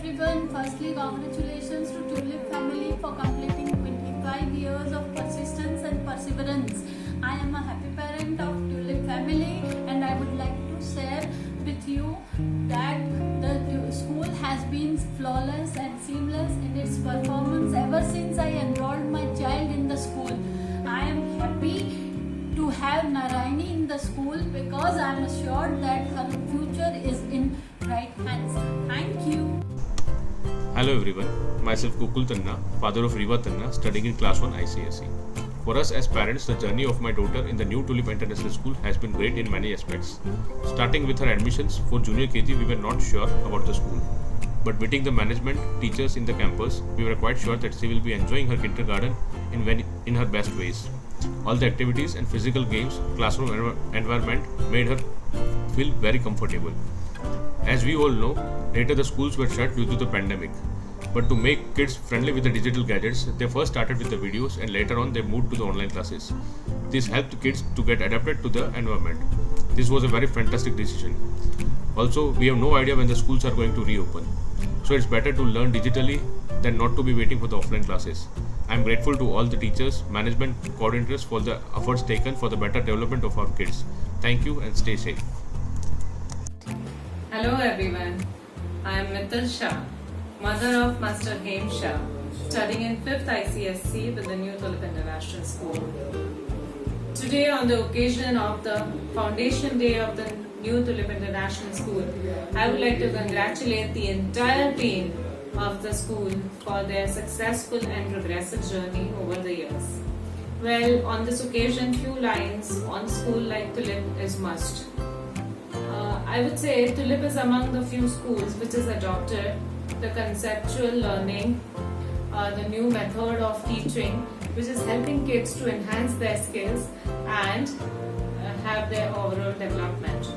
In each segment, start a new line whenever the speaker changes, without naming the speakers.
everyone. Firstly, congratulations to Tulip family for completing 25 years of persistence and perseverance. I am a happy parent of Tulip family and I would like to share with you that the school has been flawless and seamless in its performance ever since I enrolled my child in the school. I am happy to have Narayani in the school because I am assured that her future is in right hands. Thank you.
Hello everyone, myself Kukul Tanna, father of Riva Tanna, studying in class 1 ICSE. For us as parents, the journey of my daughter in the new Tulip International School has been great in many aspects. Starting with her admissions for junior KG, we were not sure about the school. But meeting the management, teachers in the campus, we were quite sure that she will be enjoying her kindergarten in her best ways. All the activities and physical games, classroom environment made her feel very comfortable. As we all know, later the schools were shut due to the pandemic. But to make kids friendly with the digital gadgets, they first started with the videos and later on they moved to the online classes. This helped kids to get adapted to the environment. This was a very fantastic decision. Also, we have no idea when the schools are going to reopen. So it's better to learn digitally than not to be waiting for the offline classes. I am grateful to all the teachers, management, coordinators for the efforts taken for the better development of our kids. Thank you and stay safe.
Hello everyone, I am Mittal Shah, mother of Master Hem Shah, studying in 5th ICSC with the New Tulip International School. Today on the occasion of the Foundation Day of the New Tulip International School, I would like to congratulate the entire team of the school for their successful and progressive journey over the years. Well, on this occasion, few lines on school like Tulip is must. I would say Tulip is among the few schools which has adopted the conceptual learning, the new method of teaching, which is helping kids to enhance their skills and have their overall development.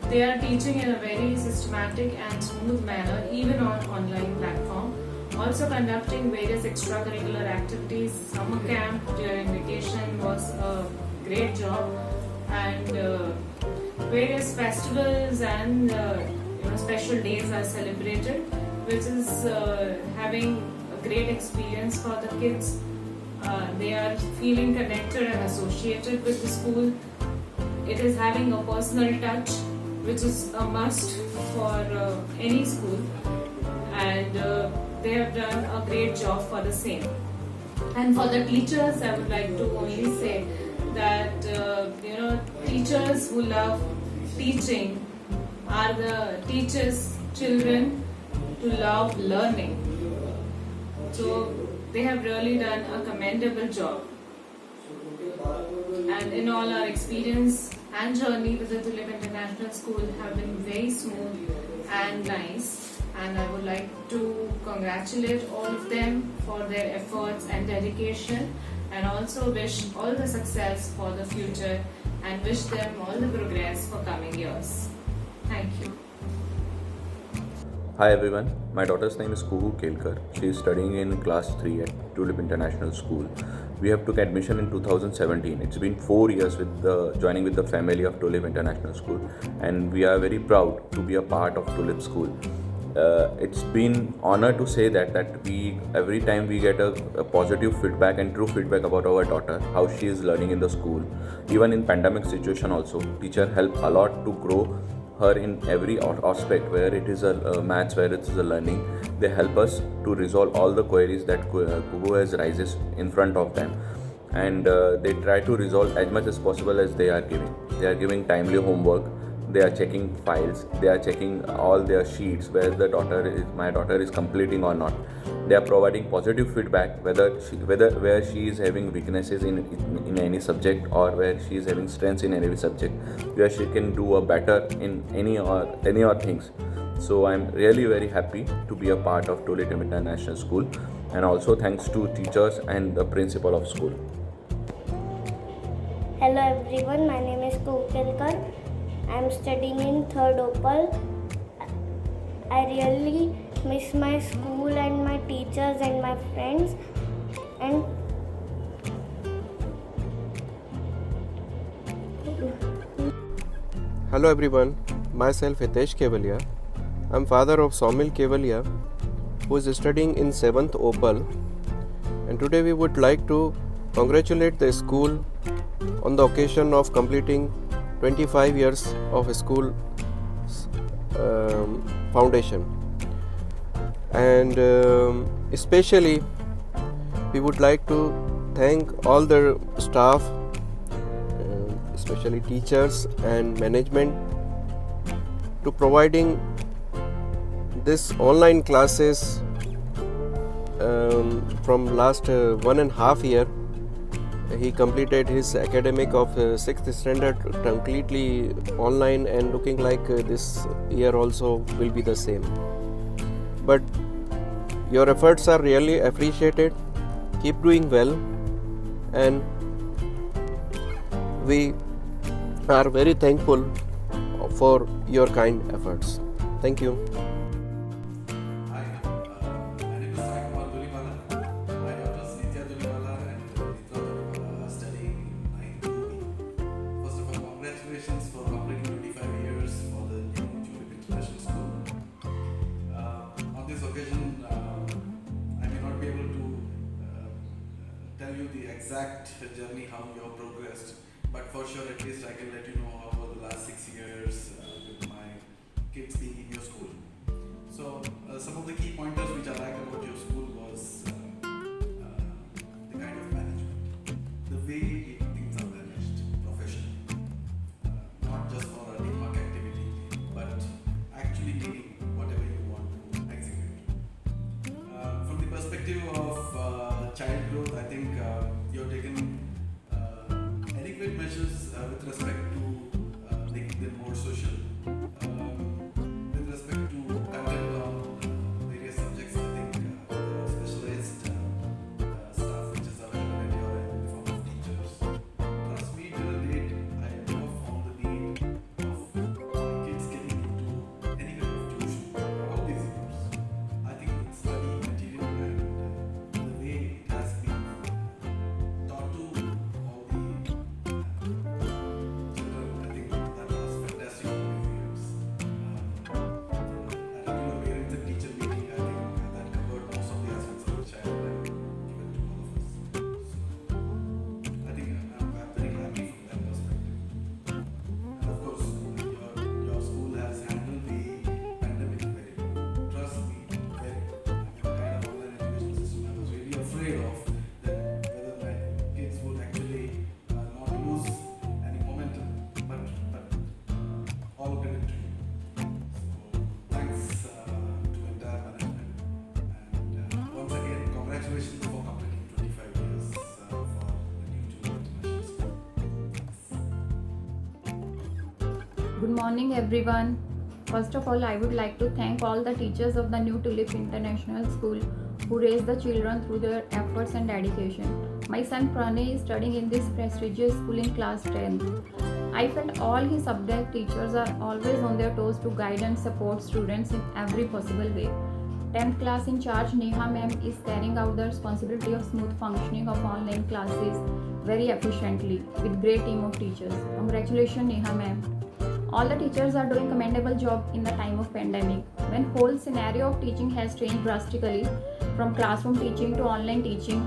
They are teaching in a very systematic and smooth manner, even on online platform. Also conducting various extracurricular activities. Summer camp during vacation was a great job, and various festivals and special days are celebrated, which is having a great experience for the kids. They are feeling connected and associated with the school. It is having a personal touch, which is a must for any school, and they have done a great job for the same. And for the teachers, I would like to only say that teachers who love teaching are the teachers' children to love learning. So they have really done a commendable job. And in all, our experience and journey with the Tulip International School have been very smooth and nice. And I would like to congratulate all of them for their efforts and dedication, and also wish all the success for the future and wish them all the progress for coming years. Thank you.
Hi everyone, my daughter's name is Kuhu Kelkar. She is studying in class 3 at Tulip International School. We have took admission in 2017. It's been 4 years with joining with the family of Tulip International School, and we are very proud to be a part of Tulip School. It's been honor to say that we every time we get a positive feedback and true feedback about our daughter, how she is learning in the school. Even in pandemic situation also, teacher help a lot to grow her in every aspect, where it is a maths, where it is a learning. They help us to resolve all the queries that Kuhu has rises in front of them, and they try to resolve as much as possible as they are giving. They are giving timely homework. They are checking files. They are checking all their sheets where my daughter is completing or not. They are providing positive feedback where she is having weaknesses in any subject, or where she is having strengths in any subject, where she can do a better in any or things. So I am really very happy to be a part of Tulip International School, and also thanks to teachers and the principal of school.
Hello everyone, my name is Kukelkar. I am studying in 3rd Opal. I really miss my school and my teachers and my friends, and
Hello everyone, myself Hitesh Kevalia. I'm father of Saumil Kevalia, who is studying in 7th Opal, and today we would like to congratulate the school on the occasion of completing 25 years of school foundation. And especially we would like to thank all the staff, especially teachers and management, to providing this online classes from last 1.5 year. He completed his academic of 6th standard completely online, and looking like this year also will be the same. But your efforts are really appreciated. Keep doing well, and we are very thankful for your kind efforts. Thank you.
Hi, my name is Sai Kumar Dulipala. My daughters Nitya Dulipala and Nitra Dulipala are studying in 9th UP. First of all, congratulations for completing 25 years for the new Tulip International School. On this occasion, I may not be able to tell you the exact journey how you have progressed, but for sure at least I can let you know how over the last 6 years with my kids being in your school. So some of the key pointers which I like about your school was the kind of management, the way things are managed professionally, not just for a teamwork activity, but actually meaning whatever you want to execute. From the perspective of child growth, I think you've taken adequate measures with respect to making them more social. With respect to content on various subjects, I think there are specialized staff which is available at your end in the form of teachers. Trust me, till date, I never found the need of my kids getting into any kind of tuition all these years. I think the study material and the way it has been taught to all the children, I think that was fantastic for me years. A regular parents and teacher meeting, I think that covered most of the aspects of the child and given to all of us. So I think I'm very happy from that perspective. And of course, your school has handled the pandemic very well. Trust me, very well. I mean, the kind of online education system I was really afraid of, that whether my kids would actually not lose any momentum, but all credit to you. So thanks to entire management, and once again congratulations for completing 25 years for the new Tulip International School.
Good morning, everyone. First of all, I would like to thank all the teachers of the New Tulip International School who raised the children through their efforts and dedication. My son Pranay is studying in this prestigious school in class 10th. I felt all his subject teachers are always on their toes to guide and support students in every possible way. 10th class in charge Neha ma'am is carrying out the responsibility of smooth functioning of online classes very efficiently with great team of teachers. Congratulations Neha ma'am. All the teachers are doing commendable job in the time of pandemic, when whole scenario of teaching has changed drastically from classroom teaching to online teaching.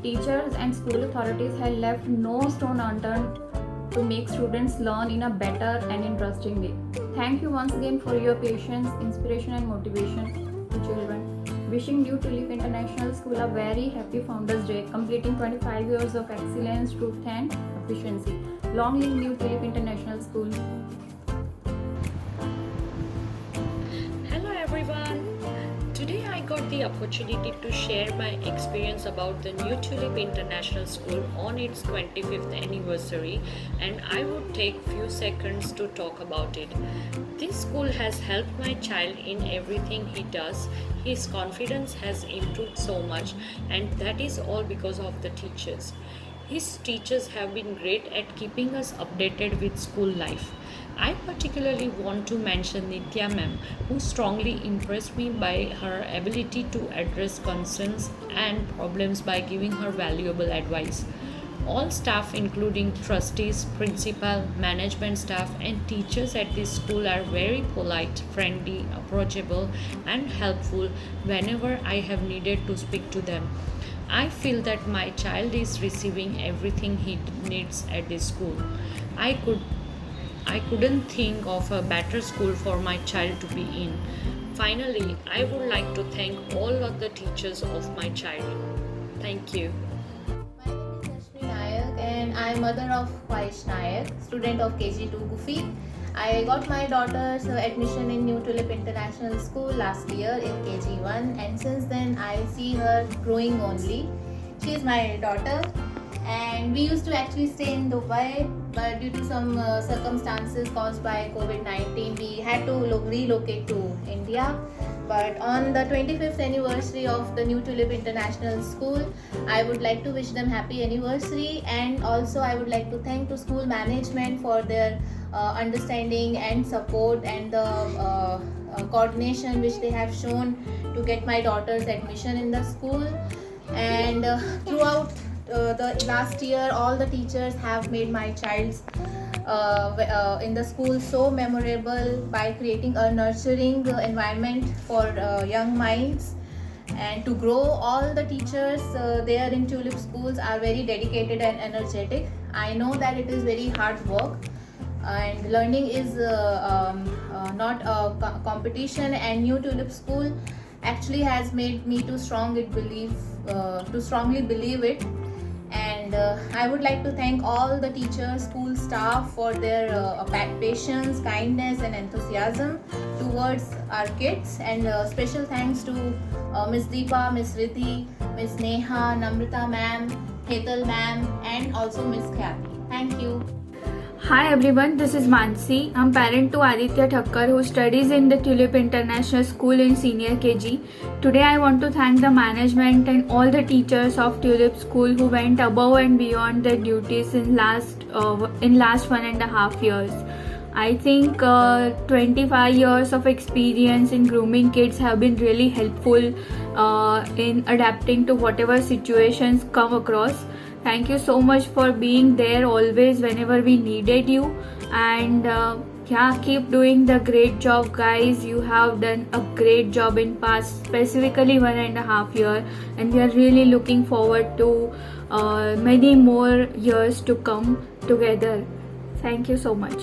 Teachers and school authorities have left no stone unturned to make students learn in a better and interesting way. Thank you once again for your patience, inspiration and motivation to children. Wishing New Tulip International School a very happy Founders Day, completing 25 years of excellence, truth and efficiency. Long live New Tulip International School.
Hello everyone. Today I got the opportunity to share my experience about the New Tulip International School on its 25th anniversary, and I would take few seconds to talk about it. This school has helped my child in everything he does. His confidence has improved so much, and that is all because of the teachers. His teachers have been great at keeping us updated with school life. I particularly want to mention Nitya ma'am, who strongly impressed me by her ability to address concerns and problems by giving her valuable advice. All staff, including trustees, principal, management staff, and teachers at this school, are very polite, friendly, approachable, and helpful whenever I have needed to speak to them. I feel that my child is receiving everything he needs at this school. I couldn't think of a better school for my child to be in. Finally, I would like to thank all of the teachers of my child. Thank you.
My name is Rashmi Nayak and I am mother of Vaish Nayak, student of KG2 Gufi. I got my daughter's admission in New Tulip International School last year in KG1, and since then I see her growing only. She is my daughter, and we used to actually stay in Dubai, but due to some circumstances caused by COVID-19 we had to relocate to India. But on the 25th anniversary of the New Tulip International School, I would like to wish them happy anniversary, and also I would like to thank to school management for their understanding and support and the coordination which they have shown to get my daughter's admission in the school. And throughout the last year, all the teachers have made my child's in the school so memorable by creating a nurturing environment for young minds and to grow. All the teachers there in Tulip schools are very dedicated and energetic. I know that it is very hard work, and learning is not a competition, and New Tulip school actually has made me to strongly believe it. And I would like to thank all the teachers, school staff for their patience, kindness and enthusiasm towards our kids. And special thanks to Miss Deepa, Miss Riddhi, Miss Neha, Namrata ma'am, Hetal ma'am, and also Miss Khyati. Thank you.
Hi everyone, this is Mansi. I'm parent to Aditya Thakkar, who studies in the Tulip International School in senior KG. Today I want to thank the management and all the teachers of Tulip School who went above and beyond their duties in last 1.5 years. I think 25 years of experience in grooming kids have been really helpful in adapting to whatever situations come across. Thank you so much for being there always whenever we needed you, and keep doing the great job, guys. You have done a great job in past specifically 1.5 years, and we are really looking forward to many more years to come together. Thank you so much.